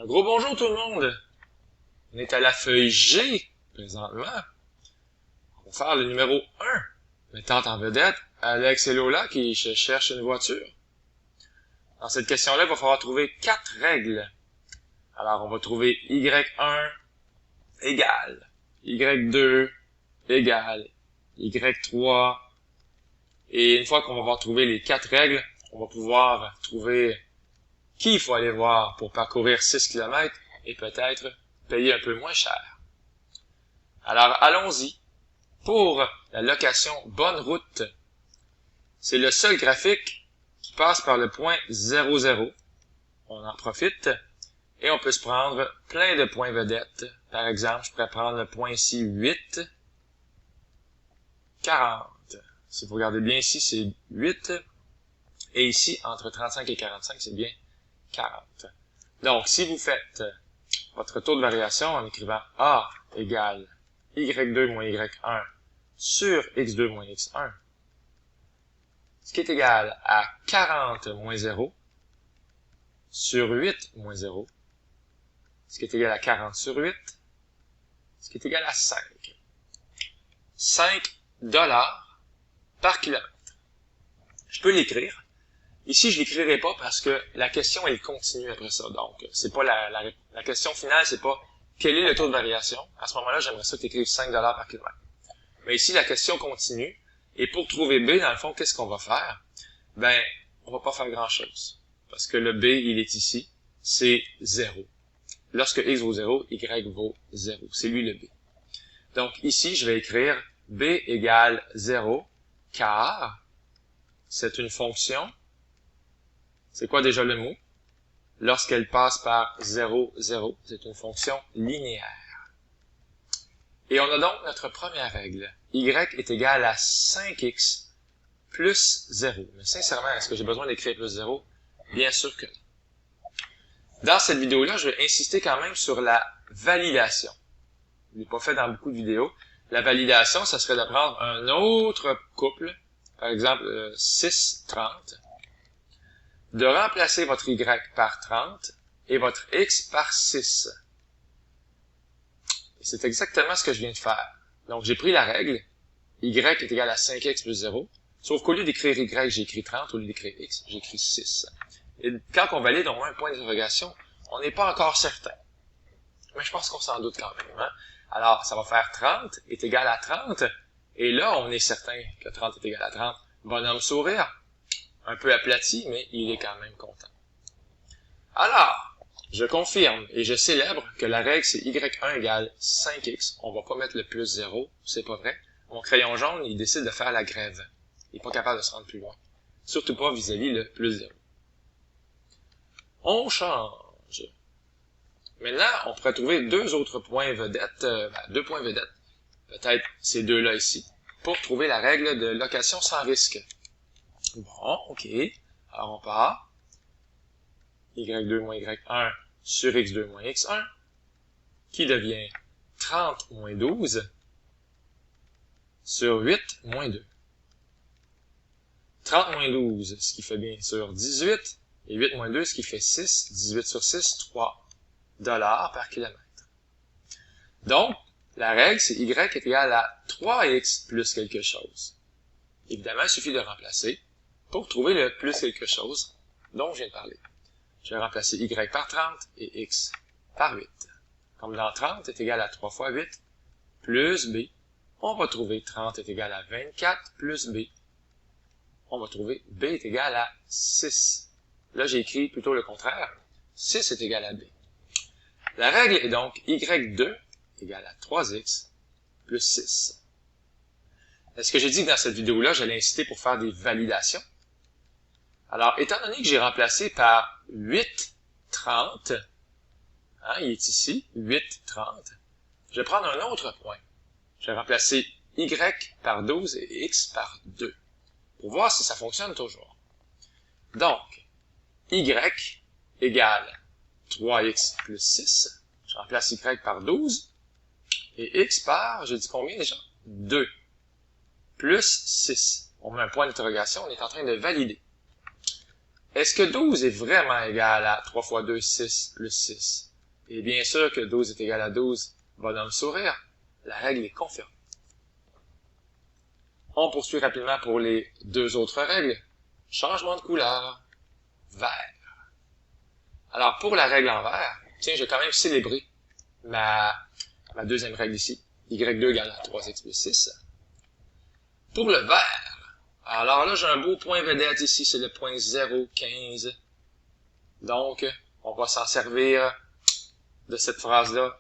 Un gros bonjour tout le monde! On est à la feuille G, présentement. On va faire le numéro 1, mettant en vedette Alex et Lola qui cherchent une voiture. Dans cette question-là, il va falloir trouver 4 règles. Alors, on va trouver Y1 égale, Y2 égale, Y3. Et une fois qu'on va avoir trouvé les 4 règles, on va pouvoir trouver qui il faut aller voir pour parcourir 6 km et peut-être payer un peu moins cher. Alors, allons-y. Pour la location Bonne Route, c'est le seul graphique qui passe par le point 0,0. On en profite et on peut se prendre plein de points vedettes. Par exemple, je pourrais prendre le point ici 8, 40. Si vous regardez bien ici, c'est 8. Et ici, entre 35 et 45, c'est bien 40. Donc, si vous faites votre taux de variation en écrivant A égale Y2 moins Y1 sur X2 moins X1, ce qui est égal à 40 moins 0 sur 8 moins 0, ce qui est égal à 40 sur 8, ce qui est égal à 5. 5 $ par kilomètre. Je peux l'écrire. Ici, je l'écrirai pas parce que la question, elle continue après ça. Donc, c'est pas la question finale, c'est pas quel est le taux de variation. À ce moment-là, j'aimerais ça que tu écrives 5 $ par kilomètre. Mais ici, la question continue. Et pour trouver B, dans le fond, qu'est-ce qu'on va faire? Ben, on va pas faire grand-chose. Parce que le B, il est ici. C'est 0. Lorsque X vaut 0, Y vaut 0. C'est lui le B. Donc, ici, je vais écrire B égale 0, car c'est une fonction. C'est quoi déjà le mot? Lorsqu'elle passe par 0, 0, c'est une fonction linéaire. Et on a donc notre première règle. Y est égal à 5x plus 0. Mais sincèrement, est-ce que j'ai besoin d'écrire plus 0? Bien sûr que non. Dans cette vidéo-là, je vais insister quand même sur la validation. Je ne l'ai pas fait dans beaucoup de vidéos. La validation, ça serait de prendre un autre couple, par exemple 6, 30, de remplacer votre Y par 30 et votre X par 6. Et c'est exactement ce que je viens de faire. Donc, j'ai pris la règle, Y est égal à 5x plus 0, sauf qu'au lieu d'écrire Y, j'ai écrit 30, au lieu d'écrire X, j'ai écrit 6. Et quand on valide, on a un point d'interrogation, on n'est pas encore certain. Mais je pense qu'on s'en doute quand même. Hein? Alors, ça va faire 30 est égal à 30, et là, on est certain que 30 est égal à 30. Bonhomme sourire. Un peu aplati, mais il est quand même content. Alors, je confirme et je célèbre que la règle c'est Y1 égale 5x. On va pas mettre le plus 0, c'est pas vrai. Mon crayon jaune, il décide de faire la grève. Il est pas capable de se rendre plus loin. Surtout pas vis-à-vis le plus 0. On change. Maintenant, on pourrait trouver deux autres points vedettes, 2 points vedettes, peut-être ces deux-là ici, pour trouver la règle de location sans risque. Bon, ok. Alors, on part. Y2 moins Y1 sur X2 moins X1, qui devient 30 moins 12 sur 8 moins 2. 30 moins 12, ce qui fait bien sûr 18, et 8 moins 2, ce qui fait 6. 18 sur 6, 3 $ par kilomètre. Donc, la règle, c'est Y est égal à 3x plus quelque chose. Évidemment, il suffit de remplacer pour trouver le plus quelque chose dont je viens de parler. Je vais remplacer Y par 30 et X par 8. Comme dans 30 est égal à 3 fois 8 plus B, on va trouver 30 est égal à 24 plus B. On va trouver B est égal à 6. Là, j'ai écrit plutôt le contraire. 6 est égal à B. La règle est donc Y2 égale à 3X plus 6. Est-ce que j'ai dit que dans cette vidéo-là, j'allais inciter pour faire des validations? Alors, étant donné que j'ai remplacé par 8, 30, hein, il est ici, 8, 30, je vais prendre un autre point. Je vais remplacer Y par 12 et X par 2, pour voir si ça fonctionne toujours. Donc, Y égale 3X plus 6, je remplace Y par 12, et X par, je dis combien déjà? 2, plus 6. On met un point d'interrogation, on est en train de valider. Est-ce que 12 est vraiment égal à 3 fois 2, 6, plus 6? Et bien sûr que 12 est égal à 12, bonhomme sourire, la règle est confirmée. On poursuit rapidement pour les deux autres règles. Changement de couleur, vert. Alors, pour la règle en vert, tiens, je vais quand même célébrer ma deuxième règle ici. Y2 égale à 3x plus 6. Pour le vert, alors là, j'ai un beau point vedette ici, c'est le point 0,15. Donc, on va s'en servir de cette phrase-là.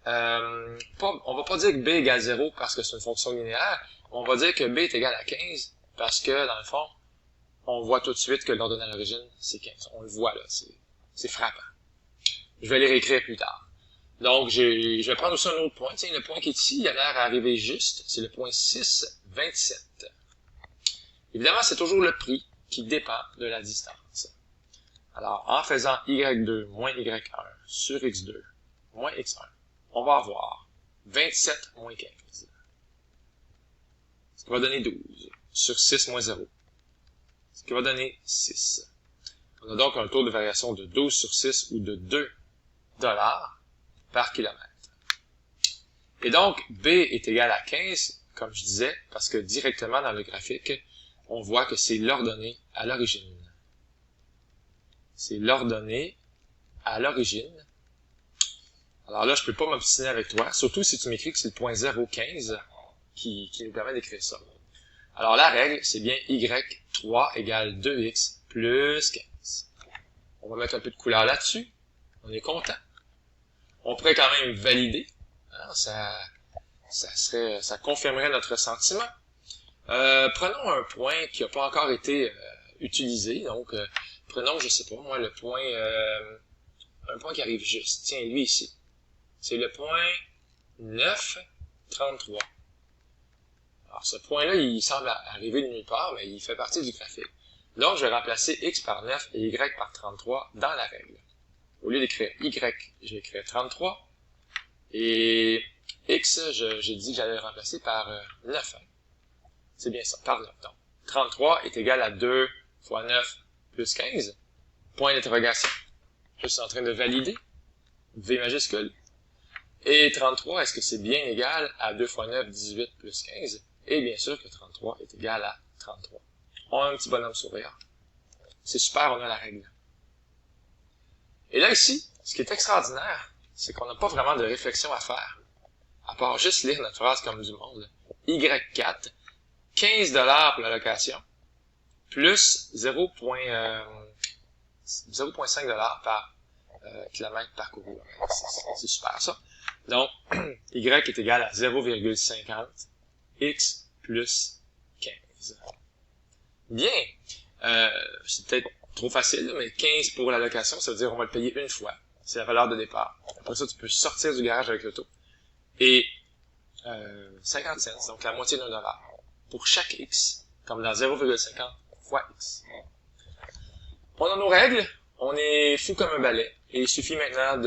On va pas dire que b égale 0 parce que c'est une fonction linéaire. On va dire que b est égal à 15 parce que, dans le fond, on voit tout de suite que l'ordonnée à l'origine, c'est 15. On le voit là, c'est frappant. Je vais les réécrire plus tard. Donc, je vais prendre aussi un autre point. Tiens, le point qui est ici, il a l'air d'arriver juste. C'est le point 6,27. Évidemment, c'est toujours le prix qui dépend de la distance. Alors, en faisant y2 moins y1 sur x2 moins x1, on va avoir 27 moins 15. Ce qui va donner 12 sur 6 moins 0. Ce qui va donner 6. On a donc un taux de variation de 12 sur 6 ou de 2 $ par kilomètre. Et donc, B est égal à 15, comme je disais, parce que directement dans le graphique, on voit que c'est l'ordonnée à l'origine. C'est l'ordonnée à l'origine. Alors là, je peux pas m'obstiner avec toi, surtout si tu m'écris que c'est le point 0,15 qui nous permet d'écrire ça. Alors la règle, c'est bien y3 égale 2x plus 15. On va mettre un peu de couleur là-dessus. On est content. On pourrait quand même valider. Hein, ça confirmerait notre sentiment. Prenons un point qui n'a pas encore été utilisé. Donc, prenons, je sais pas, moi, le point, un point qui arrive juste. Tiens, lui ici. C'est le point 9,33. Alors, ce point-là, il semble arriver de nulle part, mais il fait partie du graphique. Donc, je vais remplacer x par 9 et y par 33 dans la règle. Au lieu d'écrire y, je vais écrire 33. Et x, j'ai dit que j'allais le remplacer par 9. Hein. C'est bien ça, par 9. Donc, 33 est égal à 2 fois 9 plus 15. Point d'interrogation. Je suis en train de valider. V majuscule. Et 33, est-ce que c'est bien égal à 2 fois 9, 18 plus 15? Et bien sûr que 33 est égal à 33. On a un petit bonhomme sourire. C'est super, on a la règle. Et là, ici, ce qui est extraordinaire, c'est qu'on n'a pas vraiment de réflexion à faire, à part juste lire notre phrase comme du monde. Y4, 15 $ pour la location, plus 0,5 $ par kilomètre parcouru. C'est super, ça. Donc, Y est égal à 0,50 x plus 15. Bien. C'est peut-être trop facile, mais 15 pour la location, ça veut dire qu'on va le payer une fois. C'est la valeur de départ. Après ça, tu peux sortir du garage avec l'auto. Et 50 cents, donc la moitié d'un dollar, pour chaque x, comme dans 0,50 fois x. On a nos règles, on est fou comme un balai, et il suffit maintenant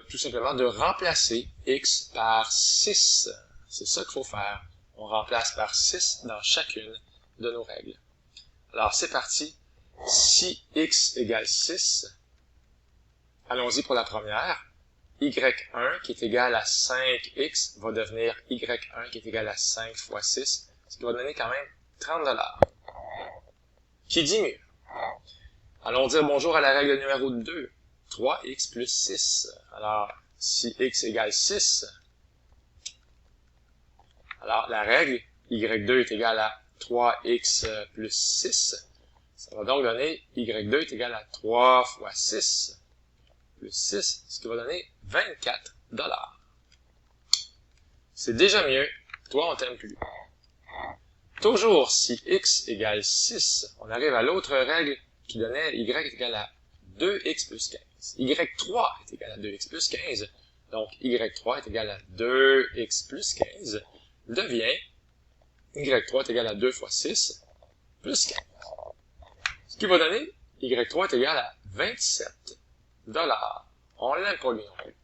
tout simplement de remplacer x par 6. C'est ça qu'il faut faire. On remplace par 6 dans chacune de nos règles. Alors, c'est parti. Si x égale 6, allons-y pour la première. y1 qui est égal à 5x va devenir y1 qui est égal à 5 fois 6, ce qui va donner quand même 30 $. Qui dit mieux? Allons dire bonjour à la règle numéro 2. 3x plus 6. Alors, si x égale 6, alors la règle y2 est égal à 3x plus 6. Ça va donc donner y2 est égal à 3 fois 6 plus 6, ce qui va donner 24 $. C'est déjà mieux. Toi, on t'aime plus. Toujours, si x égale 6, on arrive à l'autre règle qui donnait y est égal à 2x plus 15. y3 est égal à 2x plus 15. Donc, y3 est égal à 2x plus 15 devient y3 est égal à 2 fois 6 plus 15. Ce qui va donner y3 est égal à 27 $. On l'aime pas lui non plus.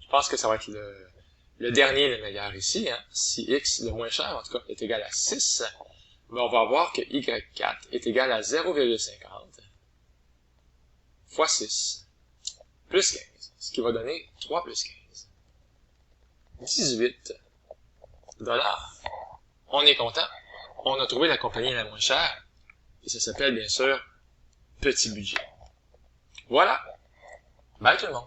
Je pense que ça va être le dernier, le meilleur ici. Hein. Si x, le moins cher, en tout cas, est égal à 6, mais on va voir que y4 est égal à 0,50 fois 6 plus 15. Ce qui va donner 3 plus 15. 18 $. On est content. On a trouvé la compagnie la moins chère. Et ça s'appelle, bien sûr, petit budget. Voilà. Bye tout le monde.